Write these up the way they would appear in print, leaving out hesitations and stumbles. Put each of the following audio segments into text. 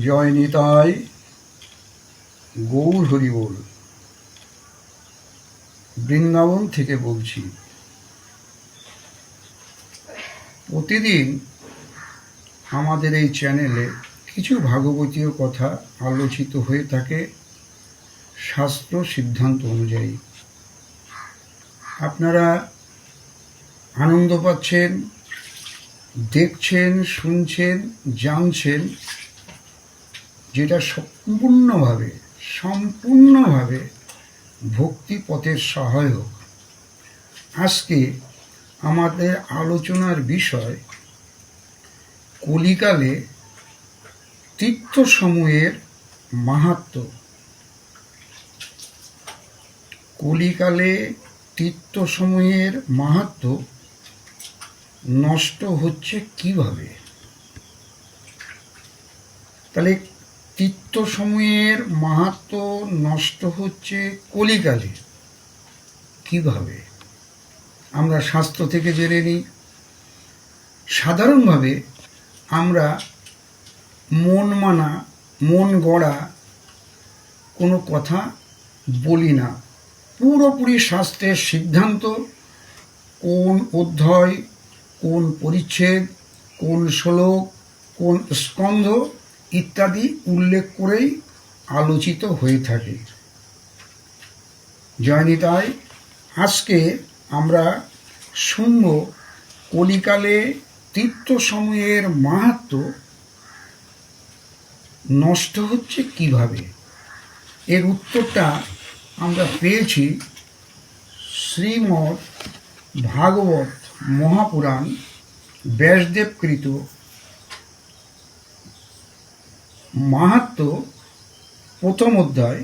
জয় নিতাই, গৌর হরি বল। বৃন্দাবন থেকে বলছি। প্রতিদিন আমাদের এই চ্যানেলে কিছু ভাগবতীয় কথা আলোচিত হয়ে থাকে শাস্ত্র সিদ্ধান্ত অনুযায়ী। আপনারা আনন্দ পাচ্ছেন, দেখছেন, শুনছেন, জানছেন, যেটা সম্পূর্ণভাবে ভক্তিপথের সহায়ক। আজকে আমাদের আলোচনার বিষয় কলিকালে তীর্থসমূহের মাহাত্ম্য। কলিকালে তীর্থসমূহের মাহাত্ম্য নষ্ট হচ্ছে কিভাবে? তাহলে তীর্থসমূহের মাহাত্ম্য নষ্ট হচ্ছে কলিকালে কিভাবে? আমরা শাস্ত্র থেকে জেনে নিই। সাধারণভাবে আমরা মন গড়া কোনো কথা বলি না। পুরোপুরি শাস্ত্রের সিদ্ধান্ত, কোন অধ্যায়, কোন পরিচ্ছেদ, কোন শ্লোক, কোন স্কন্ধ ইত্যাদি উল্লেখ করেই আলোচিত হয়ে থাকে। জয় নিতাই। আজকে আমরা শুনব কলিকালে তীর্থসমূহের মাহাত্ম্য নষ্ট হচ্ছে কিভাবে। এর উত্তরটা আমরা পেয়েছি শ্রীমদ্ ভাগবত মহাপুরাণ ব্যাসদেবকৃত মাহাত্ম্য প্রথম অধ্যায়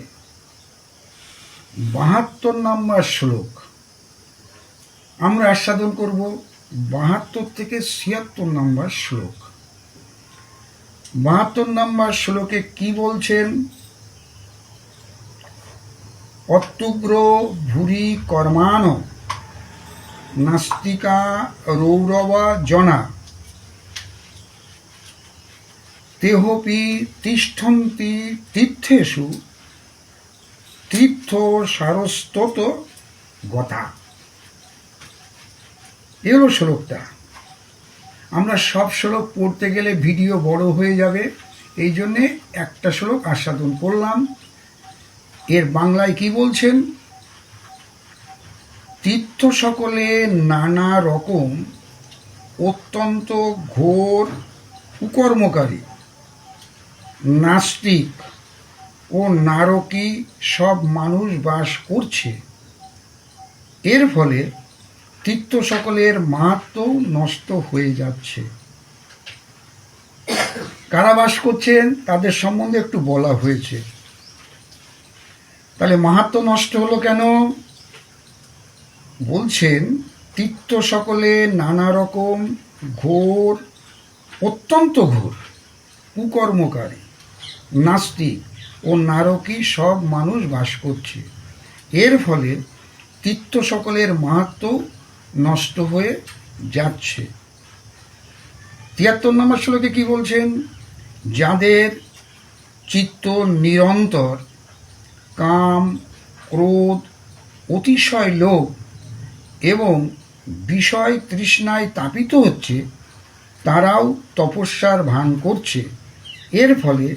৭২ নম্বর শ্লোক। আমরা আস্বাদন করব ৭২ থেকে ৭৬ নম্বর শ্লোক। ৭২ নম্বর শ্লোকে কি বলছেন? অত্যুগ্র ভূরি কর্মাণ নাস্তিকা রৌরবা জনা তেহপি তিষ্ঠন্তি তীর্থেষু তীর্থ সারস্তত গতা। এ হলো শ্লোকটা। আমরা সব শ্লোক পড়তে গেলে ভিডিও বড় হয়ে যাবে, এই জন্যে একটা শ্লোক আস্বাদন করলাম। এর বাংলায় কি বলছেন? তীর্থ সকলে নানা রকম অত্যন্ত ঘোর কুকর্মকারী নাস্তিক ও নারকী সব মানুষ বাস করছে। এর ফলে তীর্থ সকলের মাহাত্ম্য নষ্ট হয়ে যাচ্ছে। কারা বাস করছেন তাদের সম্বন্ধে একটু বলা হয়েছে। তাহলে মাহাত্ম্য নষ্ট হলো কেন? বলছেন তীর্থ সকলে নানা রকম ঘোর, অত্যন্ত ঘোর কুকর্মকারী নাস্তিক ও নারকী সব মানুষ বাস করছে। এর ফলে তীর্থ সকলের মাহাত্ম্য নষ্ট হয়ে যাচ্ছে। ৭৩ নম্বর শ্লোকে কি বলছেন? যাদের চিত্ত নিরন্তর কাম, ক্রোধ, অতিশয় লোভ এবং বিষয় তৃষ্ণায় তাপিত হচ্ছে, তারাও তপস্যার ভান করছে। এর ফলে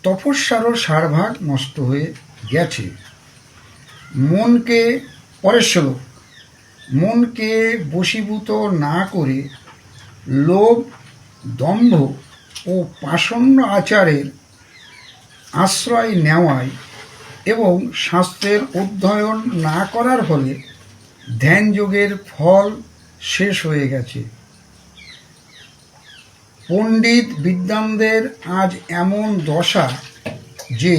তপস্যারও সারভাগ নষ্ট হয়ে গেছে। মনকে বশীভূত না করে লোভ, দম্ভ ও পাষণ্ড আচারের আশ্রয় নেওয়ায় এবং শাস্ত্রের অধ্যয়ন না করার ফলে ধ্যান যোগের ফল শেষ হয়ে গেছে। পণ্ডিত বিদ্বানদের আজ এমন দশা যে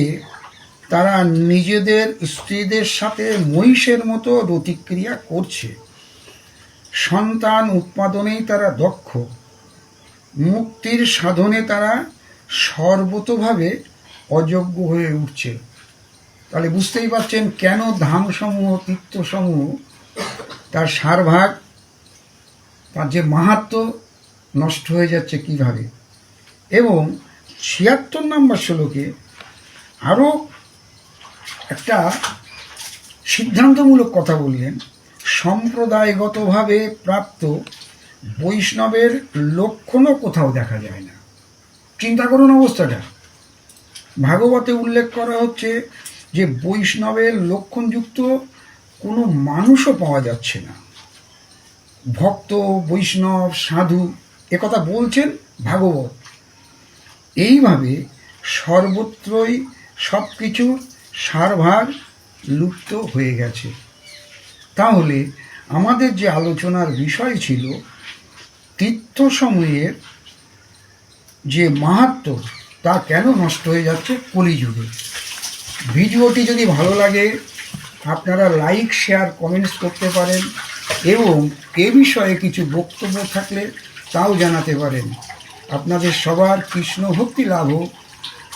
তারা নিজেদের স্ত্রীদের সাথে মহিষের মতো রতিক্রিয়া করছে। সন্তান উৎপাদনেই তারা দক্ষ, মুক্তির সাধনে তারা সর্বতোভাবে অযোগ্য হয়ে উঠছে। তাহলে বুঝতেই পারছেন কেন ধামসমূহ, তীর্থসমূহ তার সারভাগ, তার যে মাহাত্ম্য নষ্ট হয়ে যাচ্ছে কিভাবে। এবং 76 নম্বর শ্লোকে আরও একটা সিদ্ধান্তমূলক কথা বললেন। সম্প্রদায়গতভাবে প্রাপ্ত বৈষ্ণবের লক্ষণও কোথাও দেখা যায় না। চিন্তা করুন অবস্থাটা। ভাগবতে উল্লেখ করা হচ্ছে যে বৈষ্ণবের লক্ষণযুক্ত কোনো মানুষও পাওয়া যাচ্ছে না। ভক্ত, বৈষ্ণব, সাধু একথা বলছেন ভাগবত। এইভাবে সর্বত্রই সব কিছুর সারভার লুপ্ত হয়ে গেছে। তাহলে আমাদের যে আলোচনার বিষয় ছিল তীর্থসমূহের যে মাহাত্ম্য, তা কেন নষ্ট হয়ে যাচ্ছে কলিযুগে। ভিডিওটি যদি ভালো লাগে আপনারা লাইক, শেয়ার, কমেন্টস করতে পারেন এবং এ বিষয়ে কিছু বক্তব্য থাকলে তাও জানাতে পারেন। আপনাদের সবার কৃষ্ণ ভক্তি লাভ হোক,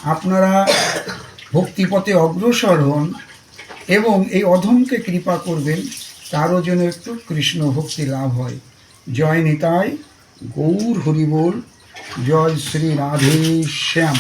আপনারা ভক্তিপথে অগ্রসর হন এবং এই অধমকে কৃপা করবেন, তারও যেন একটু কৃষ্ণ ভক্তি লাভ হয়। জয় নিতাই, গৌর হরিবোল, জয় শ্রী রাধে শ্যাম।